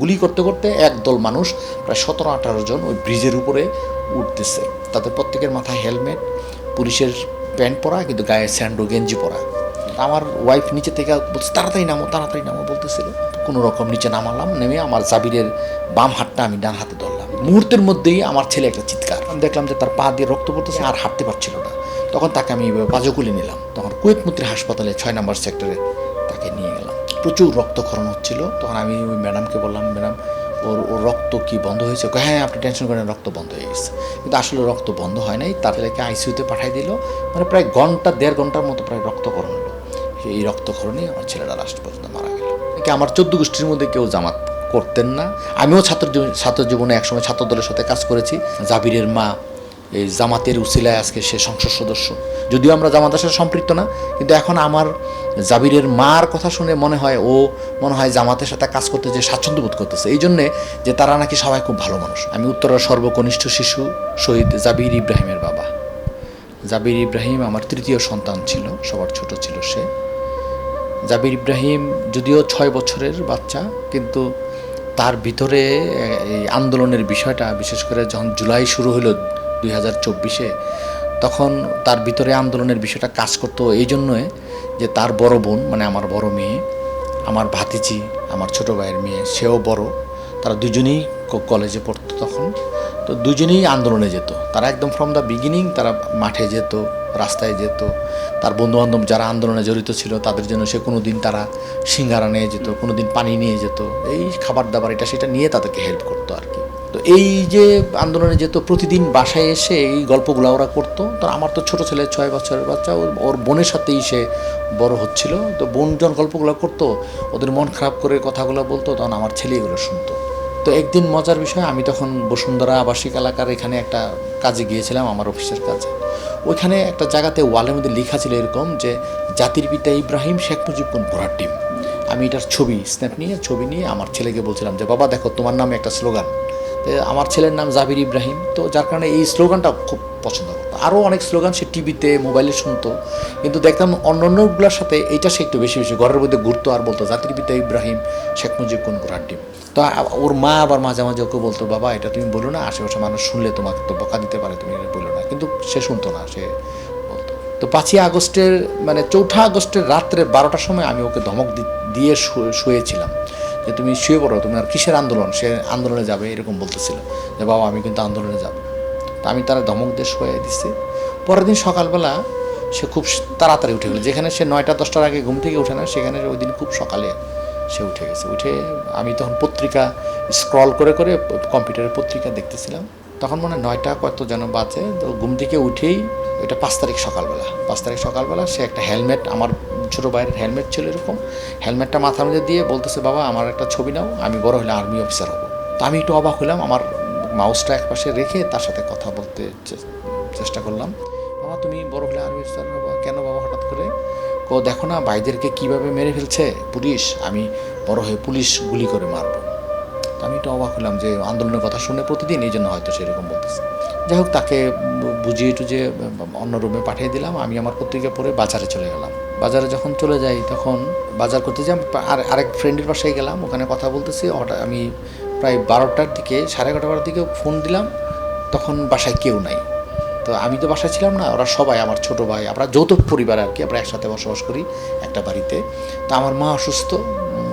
গুলি করতে করতে একদল মানুষ প্রায় 17-18 জন ওই ব্রিজের উপরে উঠতেছে। তাদের প্রত্যেকের মাথায় হেলমেট, পুলিশের প্যান্ট পরা, কিন্তু গায়ে স্যান্ডো গেঞ্জি পরা। আমার ওয়াইফ নিচে থেকে বলছে তাড়াতাড়ি নামো বলতেছিল। কোনো রকম নিচে নামালাম, নেমে আমার জাবিরের বাম হাতটা আমি ডান হাতে ধরলাম। মুহূর্তের মধ্যেই আমার ছেলে একটা চিৎকার, আমি দেখলাম যে তার পা দিয়ে রক্ত পড়তেছে, আর হাঁটতে পারছিল না। তখন তাকে আমি পাজো খুলে নিলাম। তখন কুয়েত মৈত্রী হাসপাতালে 6 নম্বর সেক্টরে তাকে নিয়ে গেলাম। প্রচুর রক্তক্ষরণ হচ্ছিল। তখন আমি ওই ম্যাডামকে বললাম, ম্যাডাম ওর রক্ত কি বন্ধ হয়েছে? হ্যাঁ, আপনি টেনশন করেন, রক্ত বন্ধ হয়ে গেছে। কিন্তু আসলে রক্ত বন্ধ হয় নাই। তাদেরকে আইসিইউতে পাঠাই দিল। মানে প্রায় 1-1.5 ঘন্টার মতো প্রায় রক্তক্ষরণ হলো। এই রক্তক্ষরণে আমার ছেলেটা লাস্ট পর্যন্ত মারা গেল। আমার 14 গোষ্ঠীর মধ্যে কেউ জামাত করতেন না। আমিও ছাত্র জীবনে একসময় ছাত্র দলের সাথে কাজ করেছি। জাবিরের মা এই জামাতের উসিলায় আজকে সে সংসদ সদস্য। যদিও আমরা জামাতের সাথে সম্পৃক্ত না, কিন্তু এখন আমার জাবিরের মার কথা শুনে মনে হয় জামাতের সাথে কাজ করতে যে স্বাচ্ছন্দ্য বোধ করতেছে, এই জন্যে যে তারা নাকি সবাই খুব ভালো মানুষ। আমি উত্তরার সর্বকনিষ্ঠ শিশু শহীদ জাবির ইব্রাহিমের বাবা। জাবির ইব্রাহিম আমার 3য় সন্তান ছিল, সবার ছোট ছিল সে। জাবির ইব্রাহিম যদিও 6 বছরের বাচ্চা, কিন্তু তার ভিতরে এই আন্দোলনের বিষয়টা, বিশেষ করে যখন জুলাই শুরু হলো 2024-এ, তখন তার ভিতরে আন্দোলনের বিষয়টা কাজ করতো এই জন্যই যে তার বড় বোন, মানে আমার বড় মেয়ে, আমার ভাতিজি, আমার ছোট ভাইয়ের মেয়ে, সেও বড়, তারা দুজনেই কলেজে পড়তো তখন। তো দুজনেই আন্দোলনে যেত। তারা একদম ফ্রম দ্য বিগিনিং তারা মাঠে যেত, রাস্তায় যেত। তার বন্ধুবান্ধব যারা আন্দোলনে জড়িত ছিল তাদের জন্য সে কোনো দিন তারা সিঙ্গারা নিয়ে যেত, কোনো দিন পানি নিয়ে যেত, এই খাবার দাবার এটা সেটা নিয়ে তাদেরকে হেল্প করতো আর কি। তো এই যে আন্দোলনে যেত, প্রতিদিন বাসায় এসে এই গল্পগুলো ওরা করতো। তো আমার তো ছোটো ছেলে 6 বছরের বাচ্চা, ওর বোনের সাথেই সে বড় হচ্ছিল। তো বোন যখন গল্পগুলো করতো, ওদের মন খারাপ করে কথাগুলো বলতো, তখন আমার ছেলে এগুলো শুনতো। তো একদিন মজার বিষয়, আমি তখন বসুন্ধরা আবাসিক এলাকার এখানে একটা কাজে গিয়েছিলাম, আমার অফিসের কাজে। ওইখানে একটা জায়গাতে ওয়ালের মধ্যে লেখা ছিল এরকম যে জাতির পিতা ইব্রাহিম, শেখ মুজিব কোন ঘোড়ার ডিম। আমি এটার ছবি নিয়ে আমার ছেলেকে বলছিলাম যে বাবা দেখো, তোমার নামে একটা স্লোগান। আমার ছেলের নাম জাবির ইব্রাহিম, তো যার কারণে এই স্লোগানটা খুব পছন্দ করতো। আরও অনেক স্লোগান সে টিভিতে, মোবাইলে শুনতো, কিন্তু দেখতাম অন্যান্যগুলোর সাথে এইটা সে একটু বেশি ঘরের মধ্যে ঘুরতো আর বলতো জাতির পিতা ইব্রাহিম, শেখ মুজিব কোন ঘোড়ার ডিম। তো ওর মা আবার মাঝে মাঝে ওকে বলতো, বাবা এটা তুমি বলো না, আশেপাশে মানুষ শুনলে তোমাকে তো বকা দিতে পারে, তুমি এটা বলো না। কিন্তু সে শুনতো না, সে বলতো। তো 5ই আগস্টের মানে 4 আগস্টের রাত্রে 12টার সময় আমি ওকে ধমক দিয়ে শুয়েছিলাম যে তুমি শুয়ে পড়ো, তুমি আর কিসের আন্দোলন, সে আন্দোলনে যাবে এরকম বলতেছিল যে বাবা আমি কিন্তু আন্দোলনে যাব। তো আমি তারা ধমক দিয়ে শুয়ে দিচ্ছি। পরের দিন সকালবেলা সে খুব তাড়াতাড়ি উঠে গেল। যেখানে সে 9টা-10টার আগে ঘুম থেকে ওঠে না, সেখানে ওই দিন খুব সকালে সে উঠে গেছে। উঠে আমি তখন পত্রিকা স্ক্রল করে কম্পিউটারে পত্রিকা দেখতেছিলাম। তখন মনে হয় 9টা কত যেন বাজে। তো ঘুম থেকে উঠেই, এটা 5 তারিখ সকালবেলা সে একটা হেলমেট, আমার ছোটো ভাইয়ের হেলমেট ছিল এরকম, হেলমেটটা মাথার মধ্যে দিয়ে বলতেছে বাবা আমার একটা ছবি নাও, আমি বড় হলে আর্মি অফিসার হব। তো আমি একটু অবাক হলাম, আমার মাউসটা একপাশে রেখে তার সাথে কথা বলতে চেষ্টা করলাম। বাবা তুমি বড় হলে আর্মি অফিসার হবো কেন বাবা হঠাৎ করে? দেখো না ভাইদেরকে কীভাবে মেরে ফেলছে পুলিশ, আমি বড় হয়ে পুলিশ গুলি করে মারবো। তো আমি একটু অবাক হলাম যে আন্দোলনের কথা শুনে প্রতিদিন, এই জন্য হয়তো সেরকম বলতেছে। যাই হোক, তাকে বুঝিয়ে টুঝিয়ে অন্য রুমে পাঠিয়ে দিলাম। আমি আমার পত্রিকা পড়ে বাজারে চলে গেলাম। বাজারে যখন চলে যাই, তখন বাজার করতে যাই, আরেক ফ্রেন্ডের বাসায় গেলাম, ওখানে কথা বলতেছি। আমি প্রায় 12টার দিকে, 11:30টার দিকে ফোন দিলাম, তখন বাসায় কেউ নাই। তো আমি তো বাসায় ছিলাম না, ওরা সবাই, আমার ছোটো ভাই, আমরা যৌথ পরিবার আর কি, আমরা একসাথে বসবাস করি একটা বাড়িতে। তো আমার মা অসুস্থ,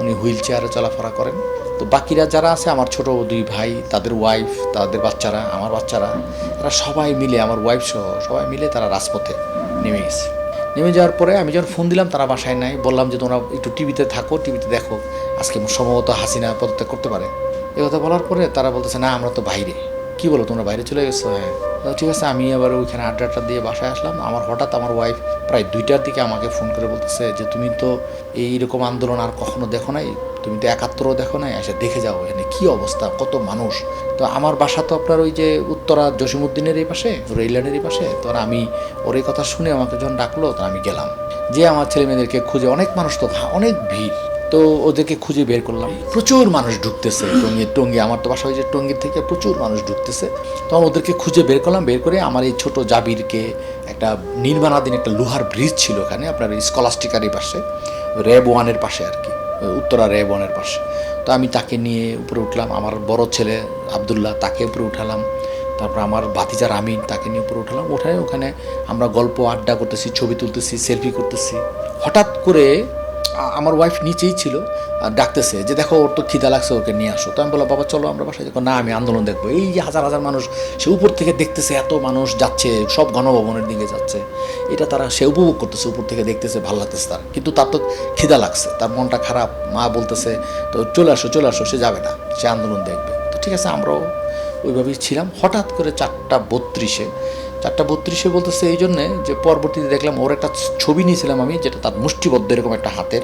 উনি হুইল চেয়ারে চলাফেরা করেন। তো বাকিরা যারা আছে, আমার ছোটো 2 ভাই, তাদের ওয়াইফ, তাদের বাচ্চারা, আমার বাচ্চারা, তারা সবাই মিলে, আমার ওয়াইফ সহ সবাই মিলে তারা রাজপথে নেমে গেছে। নেমে যাওয়ার পরে আমি যখন ফোন দিলাম, তারা বাসায় নাই। বললাম যে তোমরা একটু টিভিতে থাকো, টিভিতে দেখো, আজকে সম্ভবত হাসিনা পদত্যাগ করতে পারে। এ কথা বলার পরে তারা বলতেছে না আমরা তো বাইরে। কী বলো, তোমরা বাইরে চলে গেছো? হ্যাঁ। ঠিক আছে, আমি আবার ওইখানে আড্ডা দিয়ে বাসায় আসলাম। হঠাৎ আমার ওয়াইফ প্রায় 2টার দিকে আমাকে ফোন করে বলতেছে যে তুমি তো এইরকম আন্দোলন আর কখনো দেখো নাই, তুমি তো 71ও দেখো নাই, এসে দেখে যাও এখানে কী অবস্থা, কত মানুষ। তো আমার বাসা তো আপনার ওই যে উত্তরা জসিমউদ্দিনের এই পাশে, রেললাইনের এই পাশে। তো আমি ওর এই কথা শুনে আমাকে যখন ডাকলো, তো আমি গেলাম, যে আমার ছেলে মেয়েদেরকে খুঁজে, অনেক মানুষ তো, অনেক ভিড়, তো ওদেরকে খুঁজে বের করলাম। প্রচুর মানুষ ঢুকতেছে টঙ্গী, আমার তো বাসা ওই যে টঙ্গীর থেকে প্রচুর মানুষ ঢুকতেছে। তখন ওদেরকে খুঁজে বের করলাম। বের করে আমার এই ছোটো জাবিরকে একটা নির্মাণাধীন একটা লোহার ব্রিজ ছিল ওখানে, আপনার স্কলাস্টিকার এই পাশে, র্যাব 1-এর পাশে আর কি, উত্তরা রেবনের পাশে। তো আমি তাকে নিয়ে উপরে উঠলাম, আমার বড় ছেলে আবদুল্লাহ তাকে উপরে উঠালাম, তারপর আমার ভাতিজার আমিন তাকে নিয়ে উপরে উঠালাম। ওঠায় ওখানে আমরা গল্প আড্ডা করতেছি, ছবি তুলতেছি, সেলফি করতেছি। হঠাৎ করে আমার ওয়াইফ নিচেই ছিল, ডাকতেছে যে দেখো ওর তো খিদা লাগছে, ওকে নিয়ে আসো। তো আমি বললাম বাবা চলো আমরা বাসায় দেখো, না আমি আন্দোলন দেখবো। এই যে হাজার হাজার মানুষ, সে উপর থেকে দেখতেছে এত মানুষ যাচ্ছে, সব গণভবনের দিকে যাচ্ছে, এটা সে উপভোগ করতেছে, উপর থেকে দেখতেছে, ভালো লাগতেছে তার। কিন্তু তার তো খিদা লাগছে, তার মনটা খারাপ। মা বলতেছে তো চলে আসো চলে আসো, সে যাবে না, সে আন্দোলন দেখবে। তো ঠিক আছে, আমরাও ওইভাবেই ছিলাম। হঠাৎ করে 4:32 বলতেছে এই জন্যে যে পরবর্তীতে দেখলাম ওর একটা ছবি নিয়েছিলাম আমি, যেটা তার মুষ্টিবদ্ধ এরকম একটা হাতের,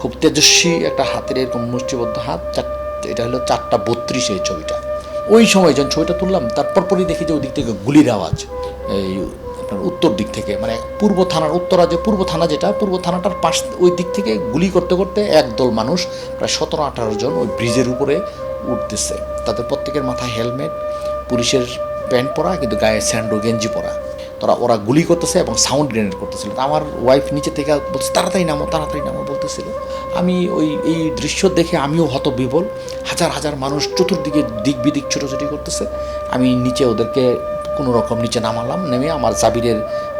খুব তেজস্বী একটা হাতের এরকম মুষ্টিবদ্ধ হাত, এটা হলো 4:32 এই ছবিটা। ওই সময় যখন ছবিটা তুললাম তার পরপরই দেখি যে ওই দিক থেকে গুলির আওয়াজ, এই আপনার উত্তর দিক থেকে, মানে পূর্ব থানার, উত্তরা যে পূর্ব থানা, যেটা পূর্ব থানাটার পাশ, ওই দিক থেকে গুলি করতে করতে একদল মানুষ প্রায় 17-18 জন ওই ব্রিজের উপরে উঠতেছে। তাদের প্রত্যেকের মাথায় হেলমেট, পুলিশের প্যান্ট পরা, কিন্তু গায়ে স্যান্ডো গেঞ্জি পরা। ওরা গুলি করতেছে এবং সাউন্ড গ্রেনেড করতেছিল। আমার ওয়াইফ নিচে থেকে বলছে তাড়াতাড়ি নামো বলতেছিল। আমি এই দৃশ্য দেখে আমিও হতবিহ্বল। হাজার হাজার মানুষ চতুর্দিকে দিক বিদিক ছোটাছুটি করতেছে। আমি নিচে ওদেরকে কোনো রকম নিচে নামালাম, নেমে আমার জাবিরের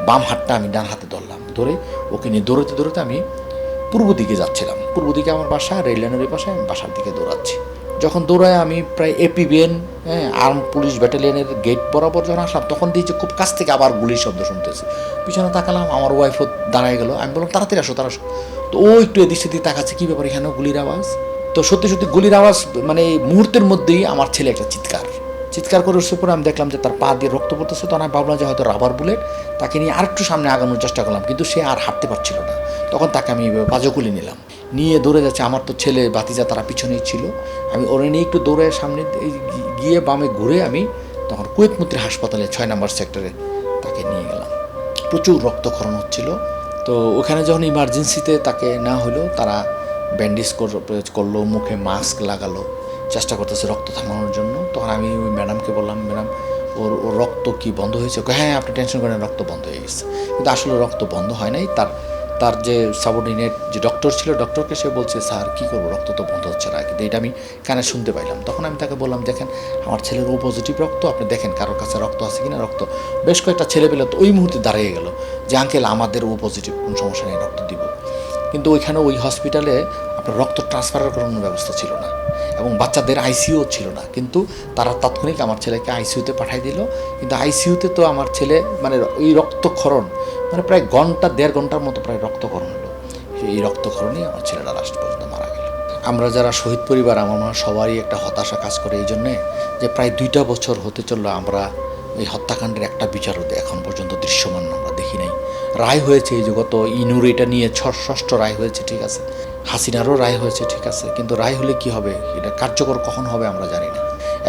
বাম হাতটা আমি ডান হাতে ধরলাম, ধরে ওকে নিয়ে দৌড়াতে আমি পূর্ব দিকে যাচ্ছিলাম। পূর্ব দিকে আমার বাসা, রেল লাইনের ওই পাশে, আমি বাসার দিকে দৌড়াচ্ছি। যখন দৌড়ায় আমি প্রায় এপিবিএন, আর্ম পুলিশ ব্যাটালিয়নের গেট বরাবর যখন আসলাম, তখন দিয়েছে খুব কাছ থেকে আবার গুলির শব্দ শুনতেছি। পিছনে তাকালাম, আমার ওয়াইফও দাঁড়ায় গেল। আমি বললাম তাড়াতাড়ি আসো। তো ও একটু এদিক সেদিক তাকাচ্ছে, কী ব্যাপার, এখানেও গুলির আওয়াজ। তো সত্যি সত্যি গুলির আওয়াজ, মানে মুহূর্তের মধ্যেই আমার ছেলে একটা চিৎকার করে উঠছে পরে আমি দেখলাম যে তার পা দিয়ে রক্ত পড়তেছে। তখন আমি ভাবলাম যে হয়তো রাবার বুলেট। তাকে নিয়ে আরেকটু সামনে আগানোর চেষ্টা করলাম, কিন্তু সে আর হাঁটতে পারছিল না। তখন তাকে আমি পাজকুলি নিয়ে দৌড়ে যাচ্ছে। আমার তো ছেলে ভাতিজা তারা পিছনেই ছিল। আমি ওরে নিয়ে একটু দৌড়ে সামনে গিয়ে বামে ঘুরে আমি তখন কুয়েতমূর্তি হাসপাতালে 6 নম্বর সেক্টরে তাকে নিয়ে গেলাম। প্রচুর রক্তক্ষরণ হচ্ছিল। তো ওখানে যখন ইমার্জেন্সিতে তাকে নেওয়া হলো, তারা ব্যান্ডেজ করলো, মুখে মাস্ক লাগালো, চেষ্টা করতেছে রক্ত থামানোর জন্য। তখন আমি ওই ম্যাডামকে বললাম, ম্যাডাম ওর রক্ত কি বন্ধ হয়েছে? হ্যাঁ, আপনি টেনশন করেন, রক্ত বন্ধ হয়ে গেছে। কিন্তু আসলে রক্ত বন্ধ হয় নাই। তার যে সাবঅর্ডিনেট যে ডক্টর ছিল, ডক্টরকে সে বলছে স্যার কী করবো, রক্ত তো বন্ধ হচ্ছে না। কিন্তু এটা আমি কানে শুনতে পাইলাম। তখন আমি তাকে বললাম, দেখেন আমার ছেলের ও পজিটিভ রক্ত, আপনি দেখেন কারোর কাছে রক্ত আছে কিনা। রক্ত বেশ কয়েকটা ছেলে পেলে তো ওই মুহূর্তে দাঁড়িয়ে গেল যে আঙ্কেল আমাদের ও পজিটিভ, কোনো সমস্যা নেই, রক্ত দিব। কিন্তু ওইখানে ওই হসপিটালে আপনার রক্ত ট্রান্সফারের কোনো ব্যবস্থা ছিল না, এবং বাচ্চাদের আইসিইউ ছিল না। কিন্তু তারা তাৎক্ষণিক আমার ছেলেকে আইসিইউতে পাঠিয়ে দিল। কিন্তু আইসিইউতে তো আমার ছেলে, মানে এই রক্তক্ষরণ, মানে প্রায় 1.5 ঘন্টার মতো প্রায় রক্তক্ষরণ হলো। এই রক্তক্ষরণেই আমার ছেলেটা লাস্ট পর্যন্ত মারা গেল। আমরা যারা শহীদ পরিবার, আমার মনে হয় সবারই একটা হতাশা কাজ করে এই জন্যে যে প্রায় 2টা বছর হতে চললো আমরা এই হত্যাকাণ্ডের একটা বিচারও এখন পর্যন্ত দৃশ্যমান আমরা দেখি নাই। রায় হয়েছে এই যে গত ইনুর, এটা নিয়ে 6ষ্ঠ রায় হয়েছে, ঠিক আছে। হাসিনারও রায় হয়েছে, ঠিক আছে। কিন্তু রায় হলে কি হবে, এটা কার্যকর কখন হবে আমরা জানি না।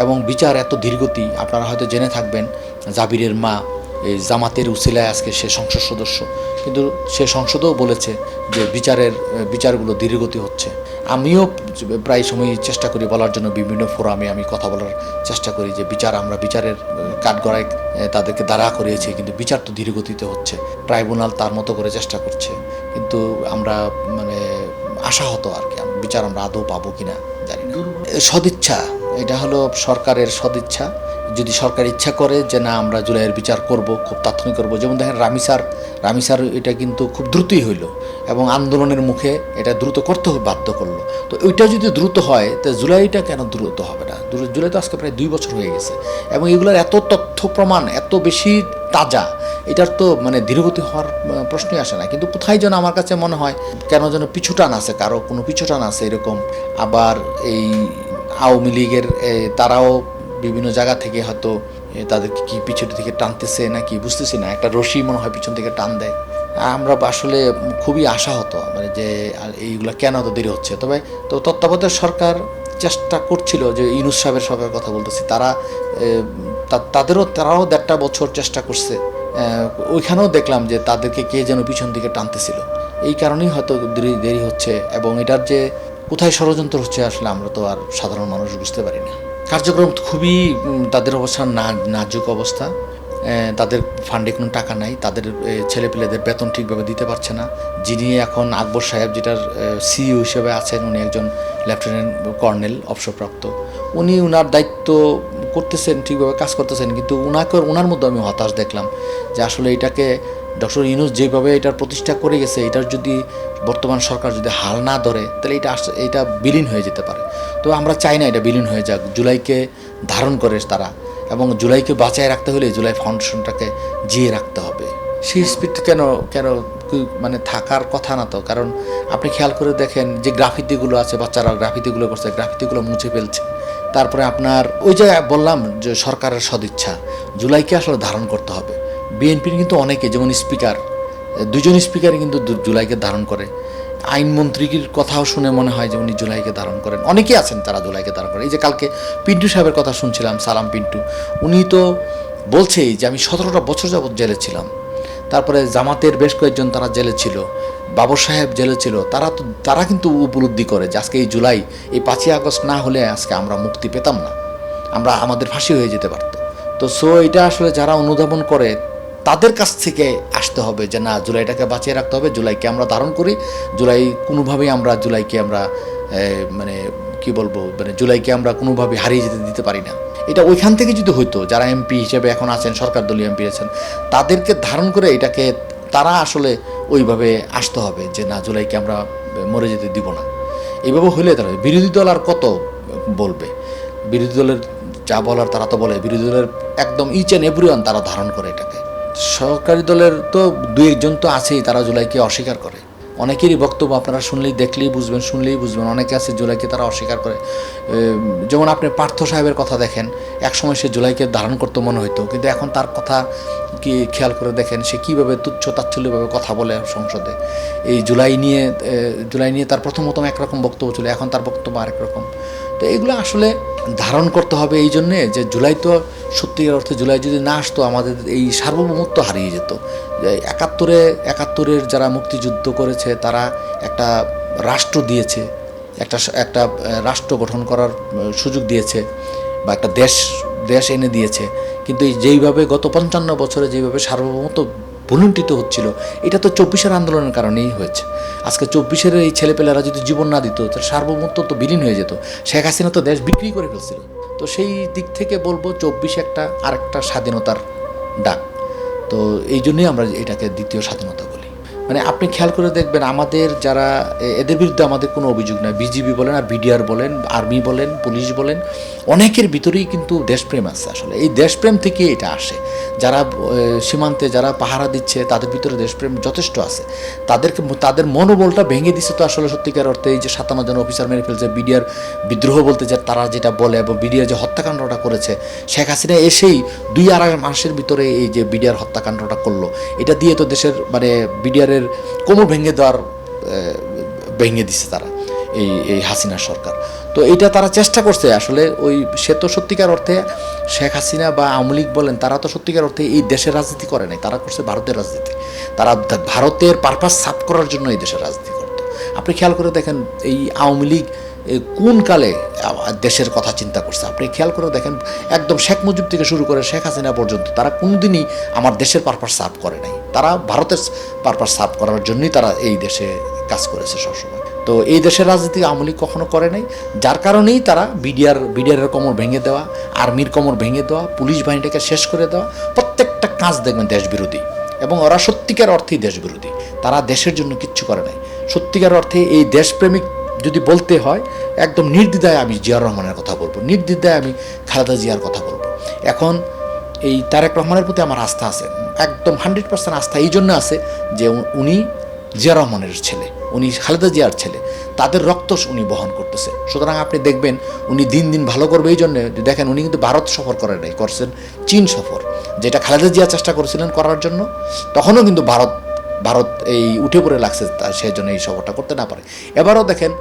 এবং বিচার এত ধীরগতি, আপনারা হয়তো জেনে থাকবেন জাবিরের মা এই জামাতের উসিলায় আজকে সে সংসদ সদস্য, কিন্তু সে সংসদেও বলেছে যে বিচারগুলো ধীরগতি হচ্ছে। আমিও প্রায় সময় চেষ্টা করি বলার জন্য, বিভিন্ন ফোরামে আমি কথা বলার চেষ্টা করি যে আমরা বিচারের কাঠগড়ায় তাদেরকে দাঁড়া করিয়েছি, কিন্তু বিচার তো ধীরগতিতে হচ্ছে। ট্রাইব্যুনাল তার মতো করে চেষ্টা করছে, কিন্তু আমরা মানে আশাহত আর কি, বিচার আমরা আদৌ পাবো কিনা জানি না। সদিচ্ছা, এটা হলো সরকারের সদিচ্ছা। যদি সরকার ইচ্ছা করে যে না আমরা জুলাইয়ের বিচার করব, খুব তাৎক্ষণিক করব, যেমন দেখেন রামিসার এটা কিন্তু খুব দ্রুতই হইল, এবং আন্দোলনের মুখে এটা দ্রুত করতে বাধ্য করলো। তো ওইটা যদি দ্রুত হয়, তো জুলাইটা কেন দ্রুত হবে না? জুলাই তো আজকে প্রায় 2 বছর হয়ে গেছে, এবং এগুলোর এত তথ্য প্রমাণ এত বেশি তাজা, এটার তো মানে ধীরগতি হওয়ার প্রশ্নই আসে না। কিন্তু কোথায় যেন আমার কাছে মনে হয় কেন যেন পিছুটান আছে, কারো কোনো পিছুটান আছে এরকম। আবার এই আওয়ামী লীগের তারাও বিভিন্ন জায়গা থেকে হয়তো তাদেরকে কি পিছন থেকে টানতেছে নাকি বুঝতেছি না, একটা রশি মনে হয় পিছন থেকে টান দেয়। আমরা আসলে খুবই আশাহত, মানে যে এইগুলো কেন এত দেরি হচ্ছে। তবে তো তত্ত্বাবধায়ক সরকার চেষ্টা করছিল, যে ইউনূস সাহেবের সরকার কথা বলতেছি, তারাও 1.5 বছর চেষ্টা করছে। ওইখানেও দেখলাম যে তাদেরকে কে যেন পিছন দিকে টানতেছিল। এই কারণেই হয়তো দেরি হচ্ছে, এবং এটার যে কোথায় ষড়যন্ত্র হচ্ছে আসলে আমরা তো আর সাধারণ মানুষ বুঝতে পারি না। কার্যক্রম খুবই তাদের অবস্থা নাজুক অবস্থা। তাদের ফান্ডে কোনো টাকা নাই, তাদের ছেলেপেলেদের বেতন ঠিকভাবে দিতে পারছে না। যিনি এখন আকবর সাহেব যেটার সিইও হিসেবে আছেন, উনি একজন লেফটেন্যান্ট কর্নেল অবসরপ্রাপ্ত। উনি ওনার দায়িত্ব করতেছেন, ঠিকভাবে কাজ করতেছেন, কিন্তু ওনার মধ্যে আমি হতাশ দেখলাম যে আসলে এটাকে ডক্টর ইউনূস যেভাবে এটার প্রতিষ্ঠা করে গেছে, এটার যদি বর্তমান সরকার যদি হাল না ধরে তাহলে এটা বিলীন হয়ে যেতে পারে। তো আমরা চাই না এটা বিলীন হয়ে যাক, জুলাইকে ধারণ করে তারা, এবং জুলাইকে বাঁচায় রাখতে হলে জুলাই ফাউন্ডেশনটাকে জিয়ে রাখতে হবে। সেই স্পিড কেন মানে থাকার কথা না তো। কারণ আপনি খেয়াল করে দেখেন যে গ্রাফিতিগুলো আছে, বাচ্চারা গ্রাফিতিগুলো করছে, গ্রাফিতিগুলো মুছে ফেলছে। তারপরে আপনার ওই যে বললাম যে সরকারের সদিচ্ছা, জুলাইকে আসলে ধারণ করতে হবে। বিএনপির কিন্তু অনেকে, যেমন স্পিকার, দুজন স্পিকারই কিন্তু জুলাইকে ধারণ করে। আইনমন্ত্রীর কথাও শুনে মনে হয় যে উনি জুলাইকে ধারণ করেন। অনেকেই আছেন তারা জুলাইকে ধারণ করেন। এই যে কালকে পিন্টু সাহেবের কথা শুনছিলাম, সালাম পিন্টু, উনি তো বলছেই যে আমি 17টা বছর যাবৎ জেলে ছিলাম। তারপরে জামাতের বেশ কয়েকজন তারা জেলে ছিল, বাবর সাহেব জেলে ছিল। তারা কিন্তু উপলব্ধি করে যে আজকে এই জুলাই, এই 5ই আগস্ট না হলে আজকে আমরা মুক্তি পেতাম না, আমাদের ফাঁসি হয়ে যেতে পারতো। তো এটা আসলে যারা অনুধাবন করে তাদের কাছ থেকে আসতে হবে যে না, জুলাইটাকে বাঁচিয়ে রাখতে হবে, জুলাইকে আমরা ধারণ করি, কোনোভাবেই আমরা জুলাইকে আমরা মানে কি বলবো, মানে জুলাইকে আমরা কোনোভাবে হারিয়ে দিতে পারি না। এটা ওইখান থেকে যদি হইতো, যারা এমপি হিসেবে এখন আছেন, সরকার দলীয় এমপি আছেন, তাদেরকে ধারণ করে এটাকে তারা আসলে ওইভাবে আসতে হবে যে না, জুলাইকে আমরা মরে যেতে দিব না। এইভাবে হলে তারা, বিরোধী দল আর কত বলবে? বিরোধী দলের যা বলার তারা তো বলে, বিরোধী দলের একদম ইচ অ্যান্ড এভরিওয়ান তারা ধারণ করে এটাকে। সরকারি দলের তো 2-1 তো আছেই তারা জুলাইকে অস্বীকার করে। অনেকেরই বক্তব্য আপনারা শুনলেই বুঝবেন, অনেকে আছে জুলাইকে তারা অস্বীকার করে। যেমন আপনি পার্থ সাহেবের কথা দেখেন, একসময় সে জুলাইকে ধারণ করতে মনে হইতো, কিন্তু এখন তার কথা কি খেয়াল করে দেখেন সে কীভাবে তুচ্ছ তাচ্ছল্যভাবে কথা বলে সংসদে। এই জুলাই নিয়ে তার প্রথম একরকম বক্তব্য ছিল, এখন তার বক্তব্য আরেক রকম। তো এইগুলো আসলে ধারণ করতে হবে এই জন্যে যে জুলাই তো সত্যিকার অর্থে জুলাই যদি না আসতো আমাদের এই সার্বভৌমত্ব হারিয়ে যেত। 71-এর যারা মুক্তিযুদ্ধ করেছে তারা একটা রাষ্ট্র দিয়েছে, একটা রাষ্ট্র গঠন করার সুযোগ দিয়েছে, বা একটা দেশ এনে দিয়েছে। কিন্তু যেইভাবে গত 55 বছরে যেইভাবে সার্বভৌমত্ব ভুলুণ্ঠিত হচ্ছিল, এটা তো 24-এর আন্দোলনের কারণেই হয়েছে। আজকে 24-এর এই ছেলেপেলেরা যদি জীবন না দিত, তার সার্বভৌমত্ব তো বিলীন হয়ে যেত। শেখ হাসিনা তো দেশ বিক্রি করে ফেলছিল। তো সেই দিক থেকে বলবো 24 আরেকটা স্বাধীনতার ডাক। তো এই জন্যই আমরা এটাকে দ্বিতীয় স্বাধীনতা বলি। মানে আপনি খেয়াল করে দেখবেন, আমাদের যারা এদের বিরুদ্ধে আমাদের কোনো অভিযোগ নয়, বিজিবি বলেন আর বিডিআর বলেন, আর্মি বলেন, পুলিশ বলেন, অনেকের ভিতরেই কিন্তু দেশপ্রেম আছে। আসলে এই দেশপ্রেম থেকে এটা আসে। যারা সীমান্তে যারা পাহারা দিচ্ছে তাদের ভিতরে দেশপ্রেম যথেষ্ট আছে। তাদের মনোবলটা ভেঙে দিচ্ছে তো আসলে সত্যিকার অর্থে এই যে 57 জন অফিসার মেরে ফেলছে, বিডিআর বিদ্রোহ বলতে যে তারা যেটা বলে, এবং বিডিআর যে হত্যাকাণ্ডটা করেছে, শেখ হাসিনা এসেই 2-2.5 মাসের ভিতরে এই যে বিডিআর হত্যাকাণ্ডটা করলো, এটা দিয়ে তো দেশের মানে বিডিআরের কোমর ভেঙে দিচ্ছে তারা, এই হাসিনা সরকার। তো এইটা তারা চেষ্টা করছে আসলে। সে তো সত্যিকার অর্থে শেখ হাসিনা বা আওয়ামী লীগ বলেন, তারা তো সত্যিকার অর্থে এই দেশের রাজনীতি করে নাই, তারা করছে ভারতের রাজনীতি। তারা ভারতের পারপাস সাফ করার জন্য এই দেশের রাজনীতি করত। আপনি খেয়াল করে দেখেন এই আওয়ামী লীগ কোন কালে দেশের কথা চিন্তা করছে, আপনি খেয়াল করে দেখেন একদম শেখ মুজিব থেকে শুরু করে শেখ হাসিনা পর্যন্ত তারা কোনোদিনই আমার দেশের পারপাস সার্ভ করে নাই। তারা ভারতের পারপাস সার্ভ করার জন্যই তারা এই দেশে কাজ করেছে সবসময়। তো এই দেশের রাজনীতি আওয়ামী লীগ কখনো করে নাই, যার কারণেই তারা বিডিআরের কোমর ভেঙে দেওয়া, আর্মির কোমর ভেঙে দেওয়া, পুলিশ বাহিনীটাকে শেষ করে দেওয়া, প্রত্যেকটা কাজ দেখবেন দেশবিরোধী, এবং ওরা সত্যিকার অর্থেই দেশবিরোধী। তারা দেশের জন্য কিচ্ছু করে নাই। সত্যিকার অর্থে এই দেশপ্রেমিক যদি বলতে হয়, একদম নির্দ্বিধায় আমি জিয়াউর রহমানের কথা বলবো, নির্দ্বিধায় আমি খালেদা জিয়ার কথা বলবো। এখন এই তারেক রহমানের প্রতি আমার আস্থা আছে, একদম 100% আস্থা এই জন্য আছে যে উনি জিয়া রহমানের ছেলে, উনি খালেদা জিয়ার ছেলে, তাদের রক্ত উনি বহন করতেছে। সুতরাং আপনি দেখবেন উনি দিন দিন ভালো করবে। এই জন্য দেখেন উনি কিন্তু ভারত সফর করে নাই, করছেন চীন সফর, যেটা খালেদা জিয়া চেষ্টা করেছিলেন করার জন্য। তখনও কিন্তু ভারত এই উঠে পড়ে লাগছে, সেই জন্য এই সফরটা করতে না পারে। এবারও দেখেন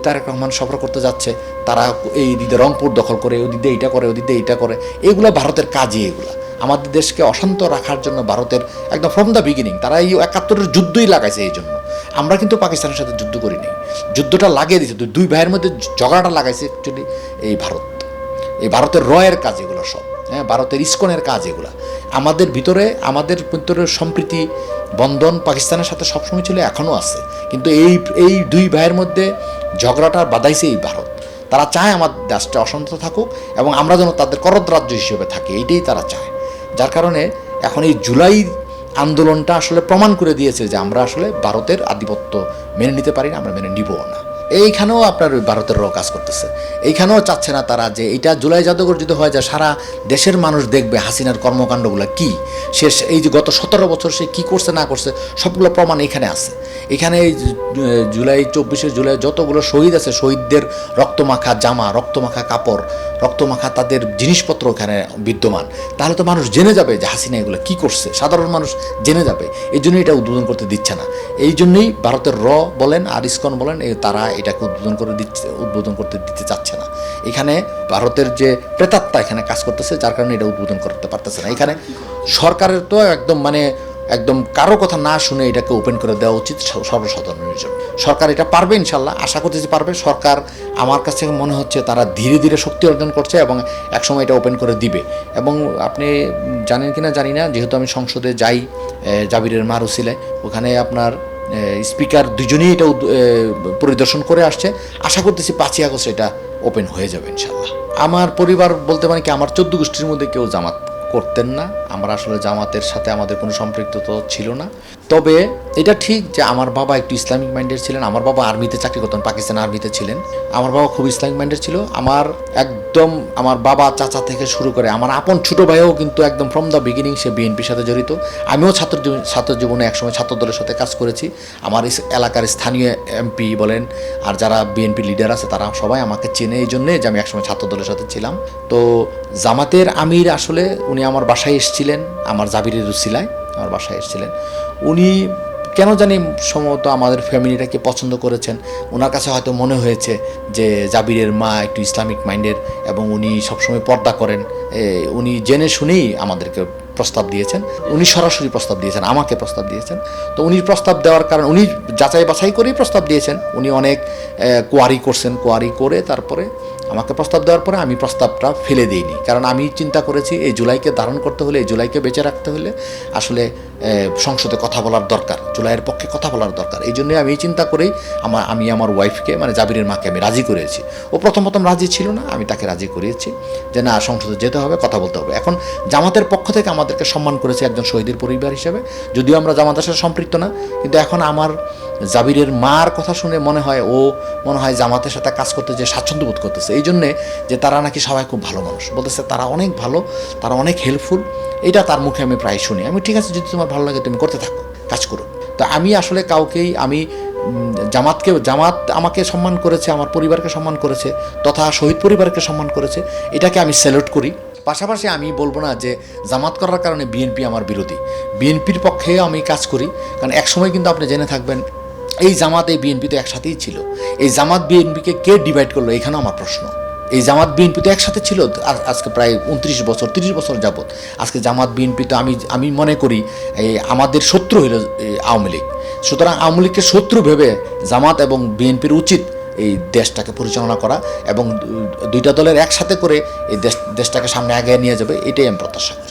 তারেক রহমান সফর করতে যাচ্ছে, তারা এই দিকে রংপুর দখল করে, ওদিকে এইটা করে, ওদিকে এইটা করে। এগুলো ভারতের কাজই। এগুলো আমাদের দেশকে অশান্ত রাখার জন্য ভারতের একদম ফ্রম দ্য বিগিনিং তারা এই 71-এর যুদ্ধই লাগাইছে। এই জন্য আমরা কিন্তু পাকিস্তানের সাথে যুদ্ধ করি নাই, যুদ্ধটা লাগিয়ে দিয়েছে, দুই ভাইয়ের মধ্যে ঝগড়াটা লাগাইছে অ্যাকচুয়ালি এই ভারতের রয়ের কাজ এগুলো সব। হ্যাঁ, ভারতের ইসকনের কাজ এগুলা। আমাদের ভিতরে সম্প্রীতি বন্ধন পাকিস্তানের সাথে সবসময় ছিল, এখনও আছে, কিন্তু এই দুই ভাইয়ের মধ্যে ঝগড়াটা বাধাইছে এই ভারত। তারা চায় আমার দেশটা অশান্ত থাকুক এবং আমরা যেন তাদের করদ রাজ্য হিসেবে থাকি, এইটাই তারা চায়। যার কারণে এখন এই জুলাই আন্দোলনটা আসলে প্রমাণ করে দিয়েছে যে আমরা আসলে ভারতের আধিপত্য মেনে নিতে পারি না, আমরা মেনে নিবও না। এইখানেও আপনার ওই ভারতের র কাজ করতেছে, এইখানেও চাচ্ছে না তারা যে এইটা জুলাই জাদুঘর যদি হয় যে সারা দেশের মানুষ দেখবে হাসিনার কর্মকাণ্ডগুলো কী, শেষ এই যে গত 17 বছর সে কী করছে না করছে সবগুলো প্রমাণ এখানে আছে। এখানে এই জুলাই 24শে জুলাই যতগুলো শহীদ আছে, শহীদদের রক্তমাখা জামা, রক্তমাখা কাপড়, রক্তমাখা তাদের জিনিসপত্র ওখানে বিদ্যমান। তাহলে তো মানুষ জেনে যাবে যে হাসিনা এগুলো কী করছে, সাধারণ মানুষ জেনে যাবে। এই জন্যই এটা উদ্বোধন করতে দিচ্ছে না। এই জন্যই ভারতের র বলেন আর ইসকন বলেন তারা এটাকে উদ্বোধন করতে দিতে চাচ্ছে না। এখানে ভারতের যে প্রেতাত্মা এখানে কাজ করতেছে, যার কারণে এটা উদ্বোধন করতে পারতেছে না। এখানে সরকারের তো একদম কারো কথা না শুনে এটাকে ওপেন করে দেওয়া উচিত সর্বসাধারণের জন্য। সরকার এটা পারবে, ইনশাল্লাহ আশা করতেছি পারবে। সরকার আমার কাছে মনে হচ্ছে তারা ধীরে ধীরে শক্তি অর্জন করছে এবং একসময় এটা ওপেন করে দিবে। এবং আপনি জানেন কিনা জানি না, যেহেতু আমি সংসদে যাই জাবিরের মারুসিলায়, ওখানে আপনার স্পিকার দুজনেই এটা পরিদর্শন করে আসছে। আশা করতেছি 5ই আগস্ট এটা ওপেন হয়ে যাবে ইনশাল্লাহ। আমার পরিবার বলতে মানে কি, আমার 14 গোষ্ঠীর মধ্যে কেউ জামাত করতেন না। আমরা আসলে জামাতের সাথে আমাদের কোনো সম্পৃক্ততা ছিল না। তবে এটা ঠিক যে আমার বাবা একটু ইসলামিক মাইন্ডের ছিলেন। আমার বাবা আর্মিতে চাকরি করতেন, পাকিস্তান আর্মিতে ছিলেন। আমার বাবা খুব ইসলামিক মাইন্ডের ছিল। আমার বাবা চাচা থেকে শুরু করে আমার আপন ছোটো ভাইও কিন্তু একদম ফ্রম দ্য বিগিনিং সে বিএনপির সাথে জড়িত। আমিও ছাত্র জীবনে একসময় ছাত্র দলের সাথে কাজ করেছি। আমার এলাকার স্থানীয় এমপি বলেন আর যারা বিএনপি লিডার আছে তারা সবাই আমাকে চেনে এই জন্যে যে আমি একসময় ছাত্র দলের সাথে ছিলাম। তো জামাতের আমির আসলে উনি আমার বাসায় এসেছিলেন, আমার জাবিরের উসিলায় আমার বাসায় এসেছিলেন। উনি কেন জানি সম্ভবত আমাদের ফ্যামিলিটাকে পছন্দ করেছেন। ওনার কাছে হয়তো মনে হয়েছে যে জাবিরের মা একটু ইসলামিক মাইন্ডের এবং উনি সবসময় পর্দা করেন। উনি জেনে শুনেই আমাদেরকে প্রস্তাব দিয়েছেন। উনি সরাসরি প্রস্তাব দিয়েছেন, আমাকে প্রস্তাব দিয়েছেন। তো উনি প্রস্তাব দেওয়ার কারণ উনি যাচাই বাছাই করেই প্রস্তাব দিয়েছেন। উনি অনেক কোয়ারি করছেন, কোয়ারি করে তারপরে আমাকে প্রস্তাব দেওয়ার পরে আমি প্রস্তাবটা ফেলে দিইনি। কারণ আমি চিন্তা করেছি এই জুলাইকে ধারণ করতে হলে, এই জুলাইকে বেঁচে রাখতে হলে আসলে সংসদে কথা বলার দরকার, জুলাইয়ের পক্ষে কথা বলার দরকার। এই জন্যই আমি চিন্তা করেই আমি আমার ওয়াইফকে মানে জাবিরের মাকে আমি রাজি করেছি। ও প্রথম রাজি ছিল না, আমি তাকে রাজি করিয়েছি যে না, সংসদে যেতে হবে, কথা বলতে হবে। এখন জামাতের পক্ষ থেকে আমাদেরকে সম্মান করেছে একজন শহীদের পরিবার হিসেবে, যদিও আমরা জামাতের সাথে সম্পৃক্ত না। কিন্তু এখন আমার জাবিরের মার কথা শুনে মনে হয় জামাতের সাথে কাজ করতে যে স্বাচ্ছন্দ্য বোধ করতেছে। এই জন্যে যে তারা নাকি সবাই খুব ভালো মানুষ, বলতেছে তারা অনেক ভালো, তারা অনেক হেল্পফুল। এটা তার মুখে আমি প্রায় শুনি। আমি ঠিক আছে, যদি তোমার ভালো লাগে তুমি করতে থাকো, কাজ করো। তো আমি আসলে জামাত আমাকে সম্মান করেছে, আমার পরিবারকে সম্মান করেছে, তথা শহীদ পরিবারকে সম্মান করেছে। এটাকে আমি স্যালুট করি। পাশাপাশি আমি বলবো না যে জামাত করার কারণে বিএনপি আমার বিরোধী। বিএনপির পক্ষে আমি কাজ করি, কারণ একসময় কিন্তু আপনি জেনে থাকবেন এই জামাত এই বিএনপি তো একসাথেই ছিল। এই জামাত বিএনপিকে কে ডিভাইড করলো, এখানেও আমার প্রশ্ন। এই জামাত বিএনপি তো একসাথে ছিল আজকে প্রায় 29 বছর 30 বছর যাবৎ। আজকে জামাত বিএনপি তো আমি মনে করি আমাদের শত্রু হইল আওয়ামী লীগ। সুতরাং আওয়ামী লীগকে শত্রু ভেবে জামাত এবং বিএনপির উচিত এই দেশটাকে পরিচালনা করা এবং দুইটা দলের একসাথে করে এই দেশটাকে সামনে আগে নিয়ে যাবে, এটাই আমি প্রত্যাশা করি।